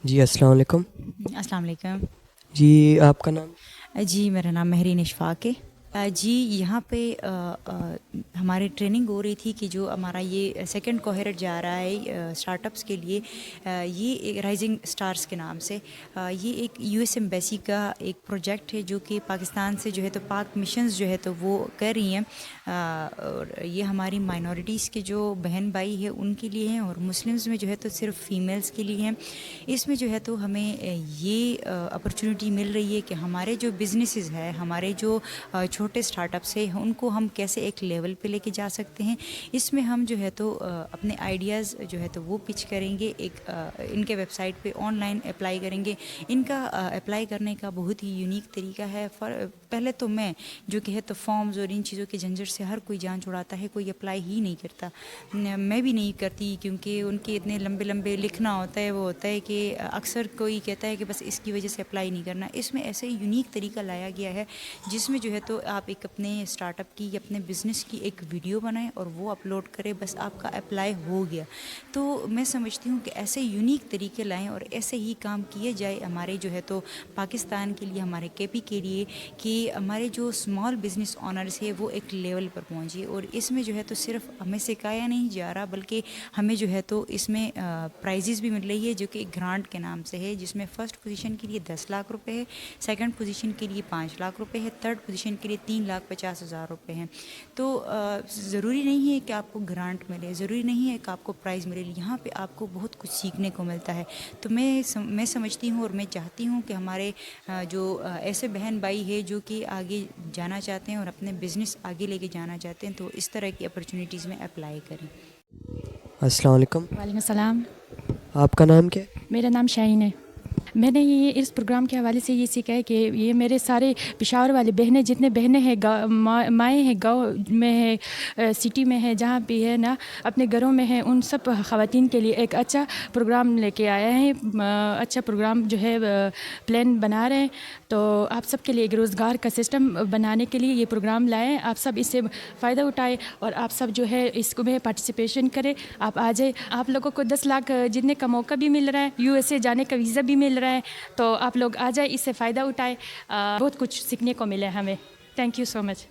جی السلام علیکم. السلام علیکم. جی آپ کا نام؟ جی میرا نام مہرین اشفاق ہے. جی یہاں پہ ہماری ٹریننگ ہو رہی تھی کہ جو ہمارا یہ سیکنڈ کوہرٹ جا رہا ہے اسٹارٹ اپس کے لیے، یہ ایک رائزنگ اسٹارس کے نام سے، یہ ایک یو ایس ایمبیسی کا ایک پروجیکٹ ہے جو کہ پاکستان سے جو ہے تو پاک مشنز جو ہے تو وہ کر رہی ہیں. اور یہ ہماری مائنورٹیز کے جو بہن بھائی ہیں ان کے لیے ہیں، اور مسلمز میں جو ہے تو صرف فیمیلز کے لیے ہیں. اس میں جو ہے تو ہمیں یہ اپرچونیٹی مل رہی ہے کہ ہمارے جو بزنسز ہے، ہمارے جو چھوٹے اسٹارٹ اپس ہیں، ان کو ہم کیسے ایک لیول پہ لے کے جا سکتے ہیں. اس میں ہم جو ہے تو اپنے آئیڈیاز جو ہے تو وہ پچ کریں گے، ایک ان کے ویب سائٹ پہ آن لائن اپلائی کریں گے. ان کا اپلائی کرنے کا بہت ہی یونیک طریقہ ہے. پہلے تو میں جو کہ ہے تو فارمز اور ان چیزوں کے جھنجھٹ سے ہر کوئی جان چھڑاتا ہے، کوئی اپلائی ہی نہیں کرتا. میں بھی نہیں کرتی کیونکہ ان کے اتنے لمبے لمبے لکھنا ہوتا ہے. وہ ہوتا ہے کہ اکثر کوئی کہتا ہے کہ بس اس کی وجہ سے اپلائی نہیں کرنا. اس میں ایسے یونیک طریقہ لایا گیا ہے جس میں جو ہے تو آپ ایک اپنے اسٹارٹ اپ کی، اپنے بزنس کی ایک ویڈیو بنائیں اور وہ اپلوڈ کریں، بس آپ کا اپلائی ہو گیا. تو میں سمجھتی ہوں کہ ایسے یونیک طریقے لائیں اور ایسے ہی کام کیے جائے ہمارے جو ہے تو پاکستان کے لیے، ہمارے کے پی کے لیے، کہ ہمارے جو اسمال بزنس آنرز ہے وہ ایک لیول پر پہنچے. اور اس میں جو ہے تو صرف ہمیں سکھایا نہیں جا رہا بلکہ ہمیں جو ہے تو اس میں پرائزز بھی مل رہی ہے جو کہ ایک گرانٹ کے نام سے ہے، جس میں فرسٹ پوزیشن کے لیے 10 لاکھ روپے ہے، سیکنڈ پوزیشن کے لیے 5 لاکھ روپے ہے، تھرڈ پوزیشن کے لیے 3,50,000 روپے ہیں. تو ضروری نہیں ہے کہ آپ کو گرانٹ ملے، ضروری نہیں ہے کہ آپ کو پرائز ملے. یہاں پہ آپ کو بہت کچھ سیکھنے کو ملتا ہے. تو میں سمجھتی ہوں اور میں چاہتی ہوں کہ ہمارے جو ایسے بہن بھائی ہیں جو کہ آگے جانا چاہتے ہیں اور اپنے بزنس آگے لے کے جانا چاہتے ہیں، تو اس طرح کی اپرچونیٹیز میں اپلائی کریں. السلام علیکم. وعلیکم السلام. آپ کا نام کیا ہے؟ میرا نام شاہین ہے. میں نے یہ اس پروگرام کے حوالے سے یہ سیکھا ہے کہ یہ میرے سارے پشاور والے بہنیں، جتنے بہنیں ہیں، مائیں ہیں، گاؤں میں ہے، سٹی میں ہے، جہاں بھی ہے نا، اپنے گھروں میں ہے، ان سب خواتین کے لیے ایک اچھا پروگرام لے کے آیا ہے. اچھا پروگرام جو ہے پلان بنا رہے ہیں. تو آپ سب کے لیے ایک روزگار کا سسٹم بنانے کے لیے یہ پروگرام لائیں. آپ سب اس سے فائدہ اٹھائیں اور آپ سب جو ہے اس کو میں پارٹیسپیشن کریں. آپ آ جائیں. آپ لوگوں کو 10 لاکھ جتنے کا موقع بھی مل رہا ہے، یو ایس اے جانے کا ویزا بھی مل رہا ہے. تو آپ لوگ آ جائیں، اس سے فائدہ اٹھائیں. بہت کچھ سیکھنے کو ملے ہمیں. Thank you so much.